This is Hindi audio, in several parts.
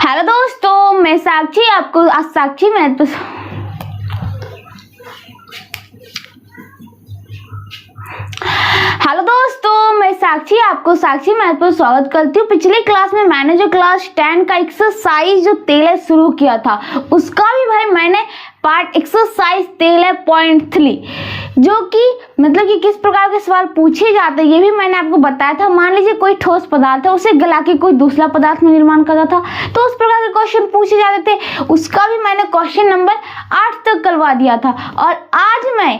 हेलो दोस्तों, मैं साक्षी आपको आज साक्षी मैथ पर स्वागत करती हूँ। पिछले क्लास में मैंने जो क्लास 10 का एक्सरसाइज जो तेल है शुरू किया था, उसका भी भाई मैंने पार्ट एक्सरसाइज तेल है .3 जो कि मतलब कि किस प्रकार के सवाल पूछे जाते हैं ये भी मैंने आपको बताया था। मान लीजिए कोई ठोस पदार्थ है, उसे गला के कोई दूसरा पदार्थ में निर्माण करता था तो उस प्रकार के क्वेश्चन पूछे जाते थे। उसका भी मैंने क्वेश्चन नंबर 8 तक करवा दिया था और आज मैं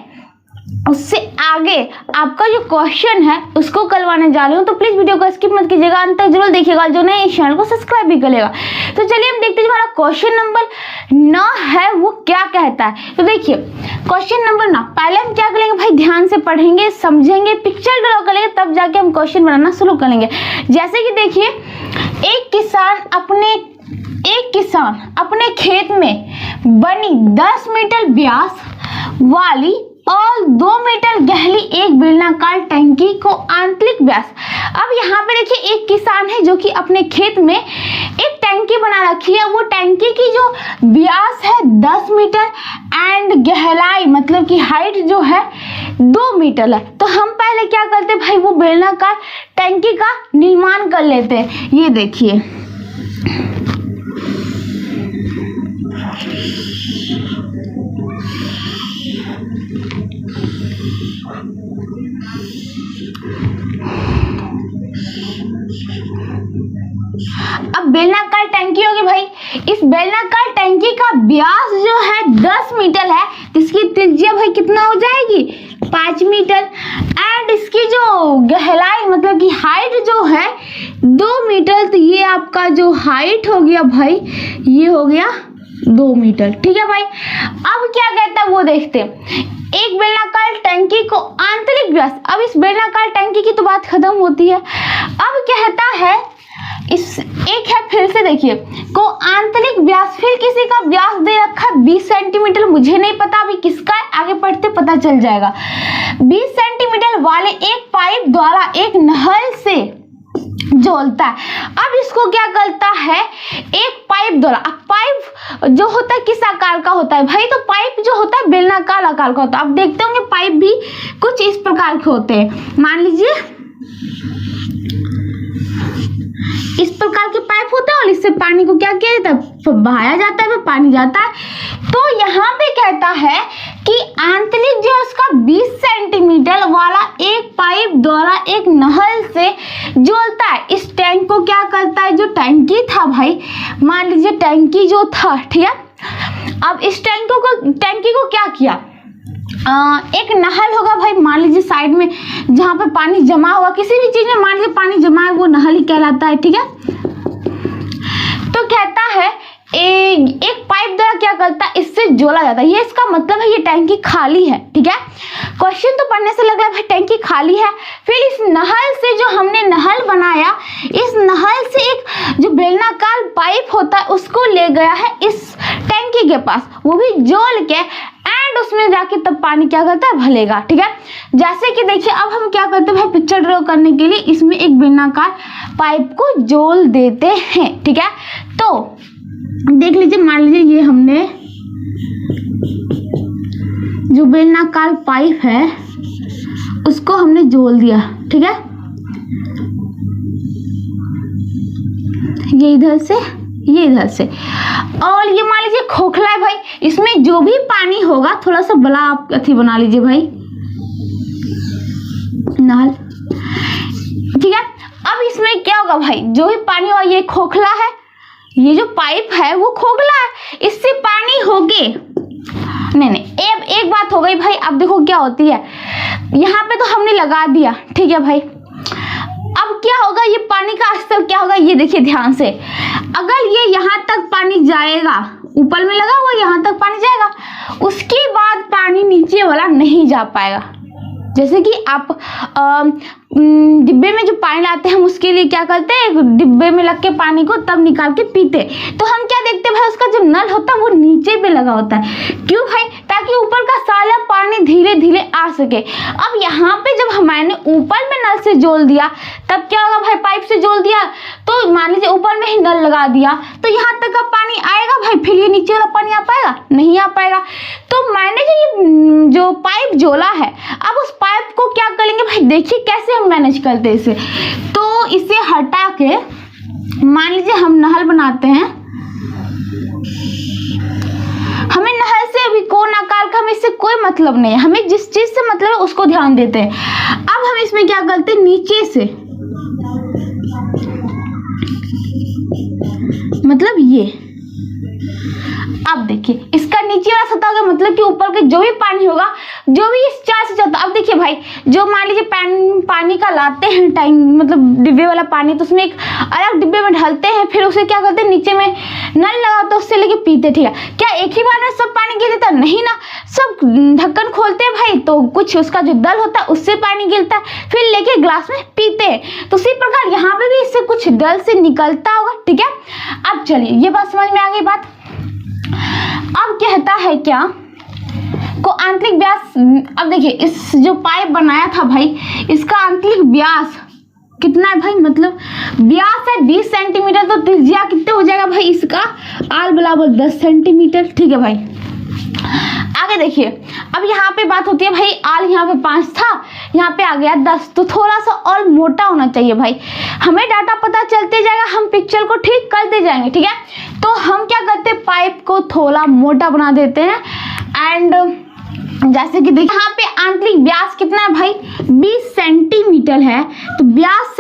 उससे आगे आपका जो क्वेश्चन है उसको करवाने जा रही हूँ। तो प्लीज वीडियो को स्किप मत कीजिएगा, अंत तक जरूर देखिएगा। जो नहीं इस चैनल को सब्सक्राइब भी करेगा। तो चलिए हम देखते हैं हमारा क्वेश्चन नंबर 9 है वो क्या कहता है। तो देखिए क्वेश्चन नंबर 9, पहले हम क्या करेंगे भाई, ध्यान से पढ़ेंगे, समझेंगे, पिक्चर ड्रॉ करेंगे, तब जाके हम क्वेश्चन बनाना शुरू करेंगे। जैसे कि देखिए एक किसान अपने खेत में बनी 10 मीटर व्यास वाली और 2 मीटर गहरी एक बेलनाकार टंकी को आंतरिक व्यास। अब यहाँ पे देखिए एक किसान है जो कि अपने खेत में एक टंकी बना रखी है। वो टंकी की जो व्यास है 10 मीटर एंड गहराई मतलब कि हाइट जो है 2 मीटर है। तो हम पहले क्या करते भाई, वो बेलनाकार टंकी का निर्माण कर लेते हैं। ये देखिए अब बेलनाकार टंकी होगी भाई, इस बेलनाकार टंकी का व्यास जो है 10 मीटर है, इसकी त्रिज्या भाई कितना हो जाएगी 5 मीटर एंड इसकी जो गहराई मतलब कि हाइट जो है 2 मीटर। तो ये आपका जो हाइट हो गया भाई ये हो गया 2 मीटर। ठीक है भाई, अब क्या कहता है वो देखते हैं। एक बेलनाकार टंकी को आंतरिक व्यास, अब इस बेलनाकार टंकी की तो बात खत्म होती है। अब कहता है इस एक है, फिर से देखिए को आंतरिक व्यास, फिर किसी का व्यास दे रखा 20 सेंटीमीटर, मुझे नहीं पता अभी किसका है, आगे पढ़ते पता चल जाएगा। 20 सेंटीमीटर वाले एक पाइप द्वारा एक नहर से जोड़ता है। अब इसको क्या करता है, एक पाइप द्वारा, अब पाइप जो होता है किस आकार का होता है भाई, तो पाइप जो होता है बेलनाकार आकार का होता है। अब देखते होंगे पाइप भी कुछ इस प्रकार के होते हैं। मान लीजिए इस प्रकार के पाइप होता है और इससे पानी को क्या किया जाता है, बहाया जाता है, पानी जाता है। तो यहाँ पे कहता है कि आंतरिक जो है उसका 20 सेंटीमीटर वाला एक पाइप द्वारा एक नहर से जोड़ता है। इस टैंक को क्या करता है, जो टंकी था भाई, मान लीजिए टंकी जो था, ठीक है। अब इस टंकी को क्या किया, एक नहर होगा भाई, मान लीजिए साइड में जहां पे पानी जमा हुआ, किसी भी चीज में मान लीजिए पानी जमा है वो नहर ही कहलाता है। ठीक है, तो कहता है एक पाइप द्वारा क्या करता है, इससे जोड़ा जाता है। ये इसका मतलब है ये टंकी खाली है। ठीक है, क्वेश्चन तो पढ़ने से लग रहा है भाई टंकी खाली है। फिर इस नहर से जो हमने नहर बनाया, इस नहर से एक जो बेलनाकार पाइप होता है उसको ले गया है इस टंकी के पास, वो भी जोड़ के एंड उसमें जाके तब पानी क्या करता है, भलेगा। ठीक है, जैसे कि देखिए अब हम क्या करते हैं भाई, पिक्चर ड्रॉ करने के लिए इसमें एक बेलनाकार पाइप को जोड़ देते हैं। ठीक है, तो देख लीजिए, मान लीजिए ये हमने जो बेलनाकार पाइप है उसको हमने जोड़ दिया। ठीक है, ये इधर से ये इधर से, और ये मान लीजिए खोखला है भाई, इसमें जो भी पानी होगा थोड़ा सा बड़ा आप अथी बना लीजिए भाई नाल। ठीक है, अब इसमें क्या होगा भाई, जो भी पानी होगा, ये खोखला है, ये जो पाइप है वो खोखला है, इससे पानी होगे नहीं अब एक बात हो गई भाई। अब देखो क्या होती है, यहाँ पे तो हमने लगा दिया। ठीक है भाई, अब क्या होगा, ये पानी का स्तर क्या होगा, ये देखिए ध्यान से, अगर ये यहाँ तक पानी जाएगा, ऊपर में लगा हुआ यहाँ तक पानी जाएगा, उसके बाद पानी नीचे वाला नहीं जा पाएगा। जैसे कि आप डिब्बे में जो पानी लाते हैं हम उसके लिए क्या करते हैं, डिब्बे में लग के पानी को तब निकाल के पीते। तो हम क्या देखते हैं भाई, है उसका जो नल होता है वो नीचे पे लगा होता है। क्यों भाई? ताकि ऊपर का सारा पानी धीरे धीरे आ सके। अब यहाँ पे जब मैंने ऊपर में नल से जोड़ दिया तब क्या होगा भाई? पाइप से जोड़ दिया तो मान लीजिए ऊपर में ही नल लगा दिया तो यहाँ तक का पानी आएगा भाई, फिर ये नीचे वाला पानी आ पाएगा? नहीं आ पाएगा। तो मैंने जो पाइप जोड़ा है, अब उस पाइप को क्या करेंगे भाई? देखिए कैसे हम मैनेज करते हैं इसे। तो इसे हटा के मान लीजिए हम नहर बनाते हैं, हमें नहर से अभी कोन आकार का हमें इससे कोई मतलब नहीं है, हमें जिस चीज से मतलब है उसको ध्यान देते हैं। अब हम इसमें क्या करते हैं? नीचे से मतलब ये, अब देखिए इसका नीचे वाला सतह होगा मतलब कि ऊपर के जो भी पानी होगा, जो भी इस चार से चलता। अब देखिए भाई, जो मान लीजिए पानी का लाते हैं टाइम मतलब डिब्बे वाला पानी, तो उसमें एक अलग डिब्बे में ढालते हैं, फिर उसे क्या करते हैं? नीचे में नल लगा तो उससे लेके पीते। ठीक है, क्या एक ही बार में सब पानी गिर देता? नहीं ना, सब ढक्कन खोलते हैं भाई तो कुछ उसका जो दल होता है उससे पानी गिरता है, फिर लेके ग्लास में पीते हैं। तो उसी प्रकार यहाँ पे भी इससे कुछ दल से निकलता होगा। ठीक है, अब चलिए ये बात समझ में आ गई बात। अब कहता है क्या को आंतरिक व्यास। अब देखिए इस जो पाइप बनाया था भाई, इसका आंतरिक व्यास कितना है भाई? मतलब व्यास है 20 सेंटीमीटर, तो त्रिज्या कितने हो जाएगा भाई इसका? आर बराबर 10 सेंटीमीटर। ठीक है भाई, आगे देखिए। अब यहाँ पे बात होती है भाई, आर यहाँ पे 5 था, यहाँ पे आ गया 10, तो थोड़ा सा और मोटा होना चाहिए भाई। हमें डाटा पता चलते जाएगा, हम पिक्चर को ठीक करते जाएंगे। ठीक है, तो हम क्या करते हैं? पाइप को थोड़ा मोटा बना देते हैं। एंड जैसे कि देखिए यहाँ पे आंतरिक व्यास कितना है भाई? 20 सेंटीमीटर है, तो व्यास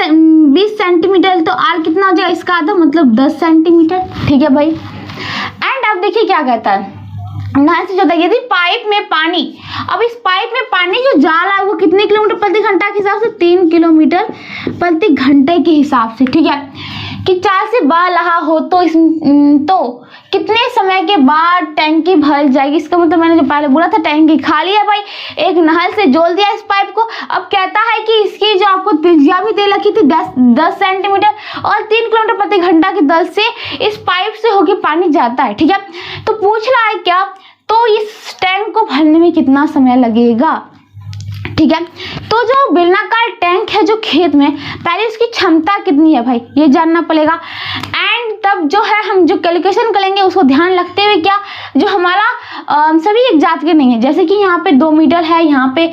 20 सेंटीमीटर, तो आर कितना हो जाएगा इसका आधा मतलब 10 सेंटीमीटर। ठीक है भाई, एंड अब देखिए क्या कहता है, नहर से जोता यदि पाइप में पानी, अब इस पाइप में पानी जो जा रहा है वो कितने किलोमीटर प्रति घंटा के हिसाब से? 3 किलोमीटर प्रति घंटे के हिसाब से। ठीक है, कि 4 से बह रहा हो तो कितने समय के बाद टैंकी भर जाएगी? इसका मतलब मैंने जो पहले बोला था टैंकी खाली है भाई, एक नहर से जोड़ दिया इस पाइप को। अब कहता है कि इसकी जो आपको त्रिज्या भी दे रखी थी 10 सेंटीमीटर और 3 किलोमीटर प्रति घंटा की दर से इस पाइप से होके पानी जाता है। ठीक है, तो पूछ रहा है क्या? तो इस टैंक को भरने में कितना समय लगेगा? ठीक है, तो जो बेलनाकार टैंक है जो खेत में, पहले उसकी क्षमता कितनी है भाई ये जानना पड़ेगा। एंड तब जो है हम जो कैलकुलेशन करेंगे उसको ध्यान रखते हुए, क्या जो हमारा सभी एक जात के नहीं है, जैसे कि यहाँ पे 2 मीटर है, यहाँ पे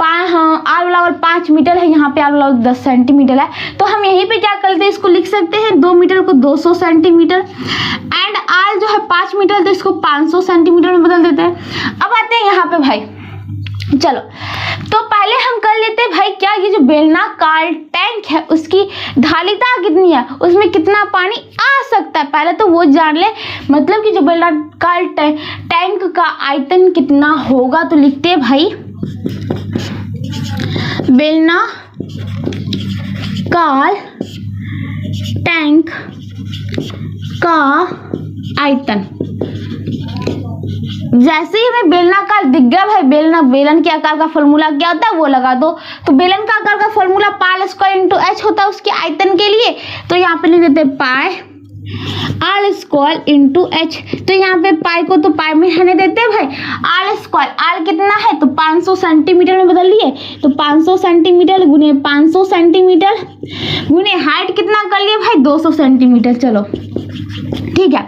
आर बराबर 5 मीटर है, यहाँ पे आर बराबर 10 सेंटीमीटर है, तो हम यहीं पे क्या करते हैं? इसको लिख सकते हैं 2 मीटर को 200 सेंटीमीटर, एंड आर जो है 5 मीटर, तो इसको 500 सेंटीमीटर में बदल देते हैं। अब आते हैं यहाँ पे भाई, चलो तो पहले हम कर लेते हैं भाई क्या, ये जो बेलनाकार टैंक है उसकी धारिता कितनी है, उसमें कितना पानी आ सकता है, पहले तो वो जान ले। मतलब कि जो बेलनाकार टैंक का आयतन कितना होगा, तो लिखते हैं भाई बेलनाकार टैंक का आयतन। जैसे ही हमें बेलनाकार दिख गया भाई, बेलन के आकार का फॉर्मूला क्या होता है वो लगा दो। तो बेलन का आकार का formula pi square into H होता है उसके आयतन के लिए, तो यहाँ पे लिख देते हैं पाई आर स्क्वायर इंटू एच। तो यहाँ पे पाई को तो पाई में रहने देते हैं भाई, आर स्क्वायर, आर कितना है तो 500 सेंटीमीटर में बदल लिए, तो 500 सेंटीमीटर गुने 500 सेंटीमीटर गुने हाइट कितना कर लिए भाई 200 सेंटीमीटर। चलो ठीक है,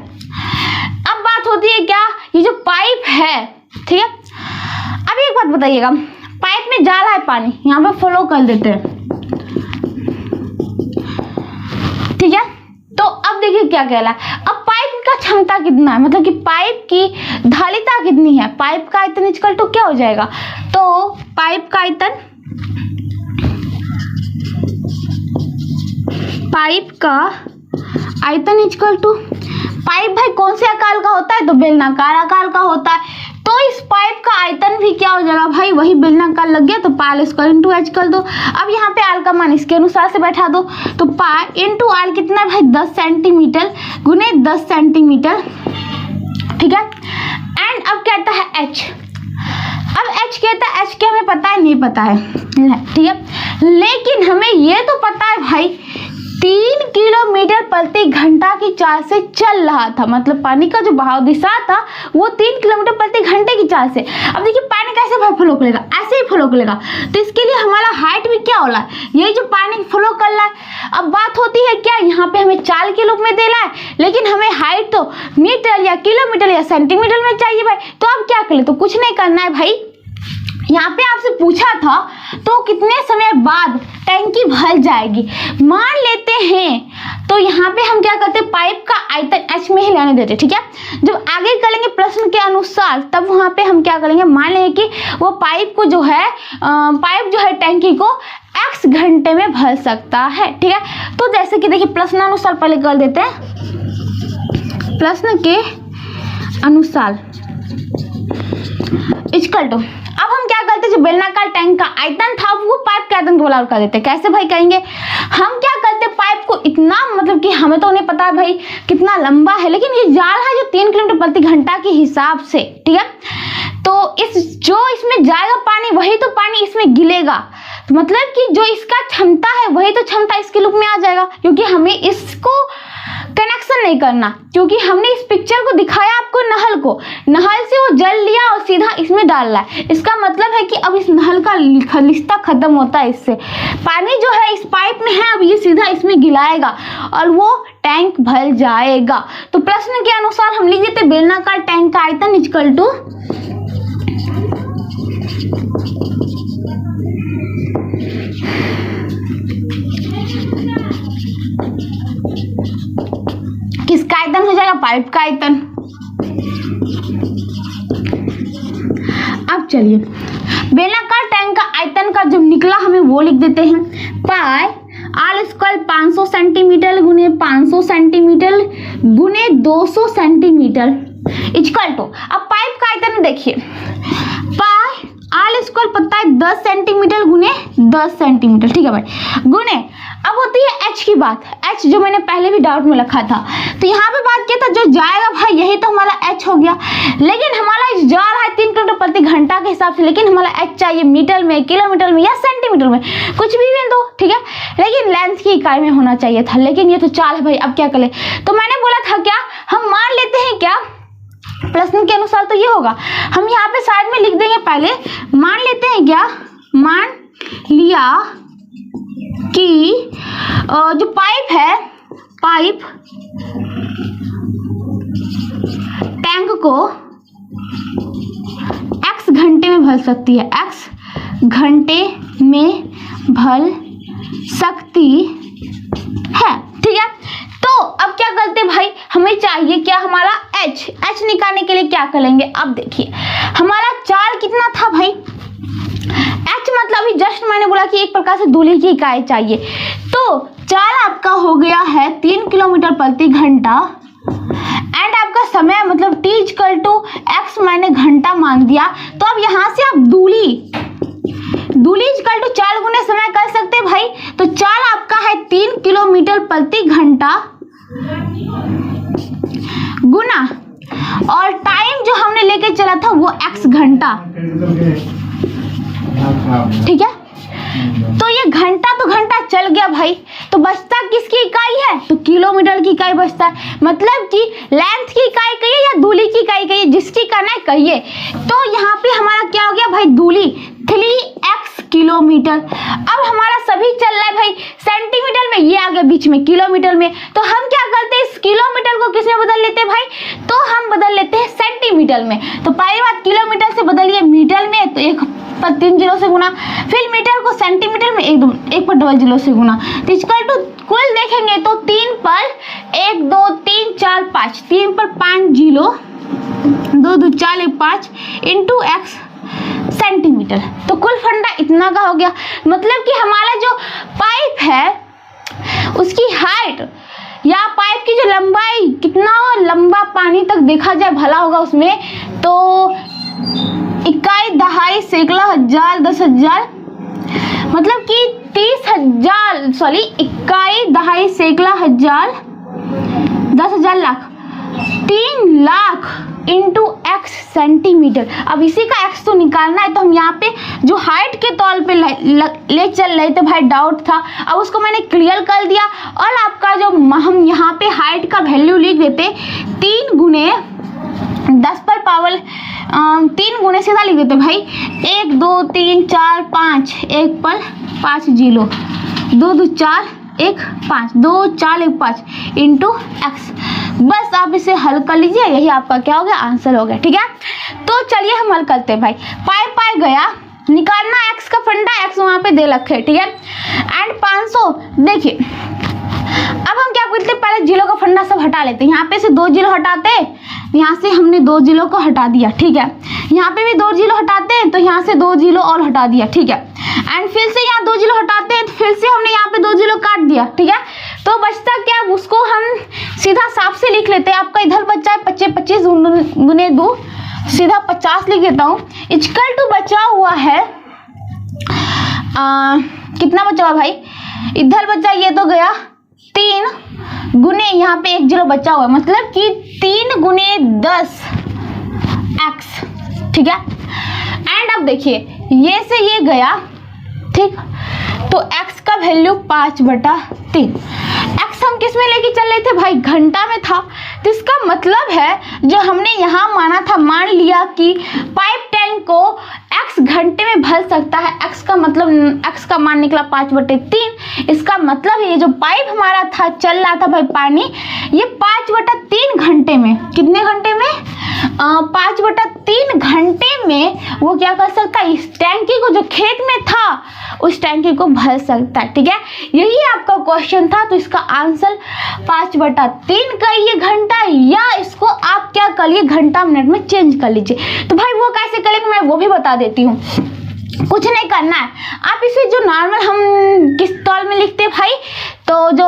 अब बात होती है क्या, ये जो पाइप है, ठीक है। अब एक बात बताइएगा, पाइप में जा रहा है पानी, यहाँ पे फ्लो कर देते हैं, ठीक है। तो अब देखिए क्या कह रहा है, अब पाइप का क्षमता कितना है, मतलब कि पाइप की धारिता कितनी है, पाइप का आयतन इक्वल टू क्या हो जाएगा, तो पाइप का आयतन, पाइप का आयतन इक्वल टू, पाइप भाई कौन से आकार का होता है, तो बेलनाकार आकार का होता है, तो इस पाइप का आयतन भी क्या हो जाएगा भाई, वही बेलनाकार लग गया, तो पाई स्क्वायर इंटू एच कर दो। अब यहाँ पे आर का मान इसके अनुसार से बैठा दो, तो पाई इंटू आर कितना है भाई 10 सेंटीमीटर गुने 10 सेंटीमीटर, ठीक है। एंड अब कहता है एच, अब एच कहता है, एच क्या हमें पता है, नहीं पता है, ठीक है, लेकिन हमें ये तो पता है भाई 3 किलोमीटर प्रति घंटा की चाल से चल रहा था। मतलब पानी का जो बहाव दिशा था वो 3 किलोमीटर प्रति घंटे की चाल से। अब देखिए पानी कैसे फ्लो करेगा, ऐसे ही फ्लो करेगा। तो इसके लिए हमारा हाइट भी क्या हो रहा है, यही जो पानी फ्लो कर रहा है। अब बात होती है क्या, यहाँ पे हमें चाल के रूप में देना है, लेकिन हमें हाइट तो मीटर या किलोमीटर या सेंटीमीटर में चाहिए भाई। तो अब क्या करें, तो कुछ नहीं करना है भाई। यहाँ पे आपसे पूछा था तो कितने समय बाद टैंकी भर जाएगी, मान लेते हैं। तो यहाँ पे हम क्या करते हैं, पाइप का आयतन h में ही लेने देते, ठीक है। जब आगे करेंगे प्रश्न के अनुसार, तब वहाँ पे हम क्या करेंगे, मान लेंगे कि वो पाइप को जो है टैंकी को x घंटे में भर सकता है, ठीक है। तो जैसे कि देखिए प्रश्नानुसार पहले कर देते हैं। प्रश्न के अनुसार इक्वल टू, अब हम क्या करते हैं, जो बेलनाकार टैंक का आयतन था वो पाइप के आयतन को बराबर कर देते हैं। कैसे भाई कहेंगे, हम क्या करते हैं, पाइप को इतना, मतलब कि हमें तो नहीं पता भाई कितना लंबा है, लेकिन ये जाल है जो 3 किलोमीटर प्रति घंटा के हिसाब से, ठीक है। तो इसमें जाएगा पानी, वही तो पानी इसमें गिलेगा। तो मतलब कि जो इसका क्षमता है वही तो क्षमता इसके रूप में आ जाएगा, क्योंकि हमें इसको कनेक्शन नहीं करना, क्योंकि हमने इस पिक्चर को दिखाया आपको नहल से वो जल लिया और सीधा इसमें डाल रहा है। इसका मतलब है कि अब इस नहल का रिश्ता खत्म होता है, इससे पानी जो है इस पाइप में है, अब ये सीधा इसमें गिलाएगा और वो टैंक भर जाएगा। तो प्रश्न के अनुसार हम लिख देते बेलनाकार टैंक का आयतन इक्वल टू किसका आयतन हो जाएगा, पाइप का आयतन। अब चलिए बेलनाकार टैंक का आयतन का जब निकला हमें वो लिख देते हैं, पाई आर स्क्वायर 500 सेंटीमीटर गुने 500 सेंटीमीटर गुने 200 सेंटीमीटर इक्वल टू। अब पाइप का आयतन देखिए, पाई आर स्क्वायर पता है 10 सेंटीमीटर गुने 10 सेंटीमीटर, ठीक है भाई, गुने अब होती है एच की बात, एच जो मैंने पहले भी डाउट में रखा था। तो यहाँ पे बात किया था जो जाएगा भाई यही तो हमारा एच हो गया, लेकिन हमारा जा रहा है 3 किलोमीटर प्रति घंटा के हिसाब से, लेकिन हमारा एच चाहिए मीटर में, किलोमीटर में या सेंटीमीटर में, कुछ भी दो, ठीक है, लेकिन लेंथ की इकाई में होना चाहिए था, लेकिन ये तो चाल है भाई। अब क्या करें, तो मैंने बोला था क्या, हम मान लेते हैं क्या, प्रश्न के अनुसार तो ये होगा, हम यहाँ पे साइड में लिख देंगे, पहले मान लेते हैं क्या, मान लिया कि जो पाइप है, पाइप टैंक को x घंटे में भर सकती है, x घंटे में भर सकती है, ठीक है। तो अब क्या करते भाई, हमें चाहिए क्या, हमारा h निकालने के लिए क्या करेंगे। अब देखिए हमारा चाल कितना था भाई, h मतलब अभी जस्ट मैंने बोला कि एक प्रकार से दूरी की इकाई चाहिए। तो चाल आपका हो गया है 3 किलोमीटर प्रति घंटा एंड आपका समय मतलब t इक्वल टू x मैंने घंटा मान दिया। तो अब यहाँ से आप दूरी इक्वल टू चाल गुने समय कर सकते हैं भाई। तो चाल आपका है 3 किलोमीटर प्रति घंटा गुना और टाइम जो हमने लेके चला था वो x घंटा, ठीक है। तो ये घंटा तो घंटा चल गया भाई, तो बचता किसकी इकाई है, तो किलोमीटर की इकाई बचता है, मतलब कि लेंथ की इकाई कहिए या दूरी की इकाई कहिए, जिसकी करना है कहिए। तो यहाँ पे हमारा क्या हो गया भाई, दूरी 3x किलोमीटर। अब हमारा सभी चल रहा है भाई सेंटीमीटर में, ये आ गया बीच में किलोमीटर में, तो हम क्या करते हैं, इस किलोमीटर को किस में बदल लेते हैं भाई, तो हम बदल लेते हैं सेंटीमीटर में। तो पहली बात किलोमीटर से बदलिए मीटर में, तो 1 पर 3 जीरो से गुना, फिर मीटर को सेंटीमीटर में 1 पर डबल जीरो से गुना। तो इक्वल टू कुल देखेंगे तो 3 पर 1 2 3 4 5, 3 पर 5 जीरो, 2 2 4 1 5 इंटू x सेंटीमीटर। तो कुल फंडा इतना का हो गया, मतलब कि हमारा जो पाइप है उसकी हाइट या पाइप की जो लंबाई, कितना लंबा पानी तक देखा जाए भला होगा उसमें, तो इकाई दहाई सैकड़ा हजार 10,000, मतलब कि 30,000 सॉरी इकाई दहाई सैकड़ा हजार 10,000 lakh, 3 lakh into x centimetre. अब इसी का एक्स तो निकालना है, तो हम यहाँ पे जो हाइट के तौर पे ले चल रहे थे भाई, डाउट था, अब उसको मैंने क्लियर कर दिया। और आपका जो हम यहाँ पे हाइट का वैल्यू लिख देते 3 गुने 10 पर पावर 3 गुने सीधा लिख देते भाई 1 2 3 4 5 1 पर 5 जीरो 2 2 4 1 5 2 4 1 5 इंटू एक्स। बस आप इसे हल कर लीजिए, यही आपका क्या हो गया, आंसर हो गया। ठीक है, तो चलिए हम हल करते हैं भाई। पाई गया, निकालना एक्स का फंडा, एक्स वहां पे दे रखे, ठीक है। एंड 500, देखिए अब हम क्या करते हैं, पहले जीरो का फंडा सब हटा लेते हैं। यहाँ पे से 2 जीरो हटाते, यहाँ से हमने 2 जीरो को हटा दिया, ठीक है। यहाँ पे भी 2 जीरो हटाते हैं, तो यहाँ से 2 जीरो और हटा दिया, ठीक है। एंड फिर से यहाँ 2 जीरो हटाते हैं, तो फिर से हमने यहाँ पे 2 जीरो काट दिया, ठीक है। तो बचता क्या, उसको हम सीधा साफ से लिख लेते हैं। आपका इधर बच्चा है 25 गुने 2, सीधा 50 लिख देता हूँ। इक्वल टू बचा हुआ है कितना बचा हुआ भाई, इधर बचा ये तो गया 3 गुने, यहाँ पे 1 जीरो बचा हुआ है, मतलब कि 3 गुने 10 एक्स, ठीक है। एंड अब देखिए ये से ये गया, ठीक, तो x का वैल्यू 5/3। x हम किस में लेके चल रहे थे भाई, घंटा में था, तो इसका मतलब है जो हमने यहाँ माना था, मान लिया कि पाइप टैंक को x घंटे में भर सकता है। x का मतलब x का मान निकला 5/3। इसका मतलब ये जो पाइप हमारा था चल रहा था भाई पानी, ये 5/3 घंटे में, कितने घंटे में, 5/3 घंटे में वो क्या कर सकता है, इस टैंकी को जो खेत में था उस टैंकी को भर सकता है, ठीक है। यही आपका क्वेश्चन था, तो इसका आंसर 5/3 का ये घंटा, या इसको आप क्या कर लिए, घंटा मिनट में चेंज कर लीजिए। तो भाई वो कैसे करेंगे मैं वो भी बता देती हूँ। कुछ नहीं करना है, आप इसे जो नॉर्मल हम किस तौर में लिखते हैं भाई, तो जो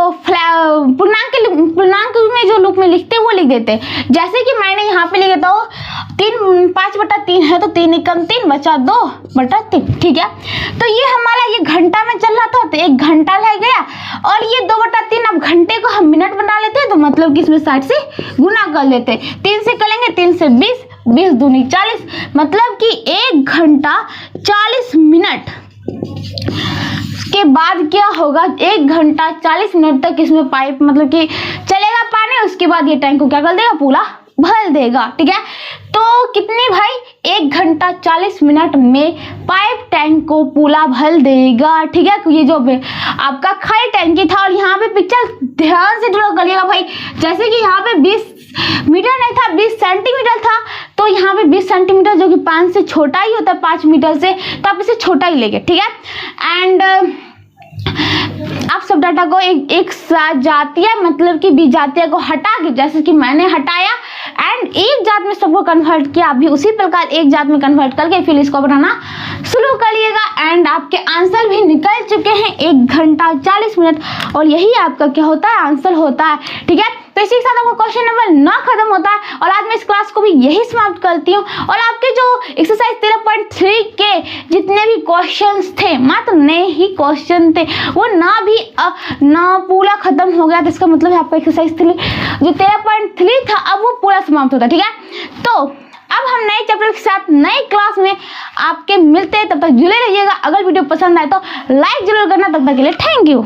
पूर्णांक में जो रूप में लिखते हैं वो लिख देते हैं। जैसे कि मैंने यहाँ पे लिख देता हूँ 5/3 है, तो 3 एकम 3 बचा 2/3, ठीक है। तो ये हमारा ये घंटा में चल रहा था, तो 1 घंटा लग गया, और ये 2/3, अब घंटे को हम मिनट बना लेते हैं, तो मतलब कि इसमें 60 से गुना कर लेते हैं। 3 से करेंगे, 3 से 20, 20 दूनी 40, मतलब कि 1 घंटा 40 मिनट के बाद क्या होगा, 1 घंटा 40 मिनट तक इसमें पाइप मतलब कि चलेगा पानी, उसके बाद ये टैंक को क्या कर देगा, पूरा भर देगा, ठीक है। तो कितनी भाई, 1 घंटा 40 मिनट में पाइप टैंक को पूरा भर देगा, ठीक है। ये जो आपका खाली टैंकी था, और यहाँ पे पिक्चर ध्यान से ड्रॉ करिएगा भाई, जैसे कि यहाँ पे 20 मीटर नहीं था, 20 सेंटीमीटर था, तो यहाँ पे 20 सेंटीमीटर जो कि 5 से छोटा ही होता है, 5 मीटर से, तो आप इसे छोटा ही लेंगे, ठीक है। एंड आप सब डाटा को एक साथ जातीय मतलब कि विजातीय को हटा के, जैसे कि मैंने हटाया एंड एक जात में सबको कन्वर्ट किया, अभी उसी प्रकार एक जात में कन्वर्ट करके फिर इसको बनाना शुरू करिएगा। एंड आपके आंसर भी निकल चुके हैं, 1 घंटा 40 मिनट, और यही आपका क्या होता है, आंसर होता है, ठीक है। तो इसी के साथ आपका क्वेश्चन नंबर 9 खत्म होता है, और आज मैं इस क्लास को भी यही समाप्त करती हूँ। और आपके जो एक्सरसाइज 13.3 के जितने भी क्वेश्चंस थे, मात्र नए ही क्वेश्चन थे, वो ना पूरा खत्म हो गया, तो इसका मतलब है आपका एक्सरसाइज 3 जो 13.3 था अब वो पूरा समाप्त होता है, ठीक है। तो अब हम नए चैप्टर के साथ नई क्लास में आपके मिलते हैं, तब तक जुड़े रहिएगा। अगर वीडियो पसंद आए तो लाइक जरूर करना, तब तक के लिए थैंक यू।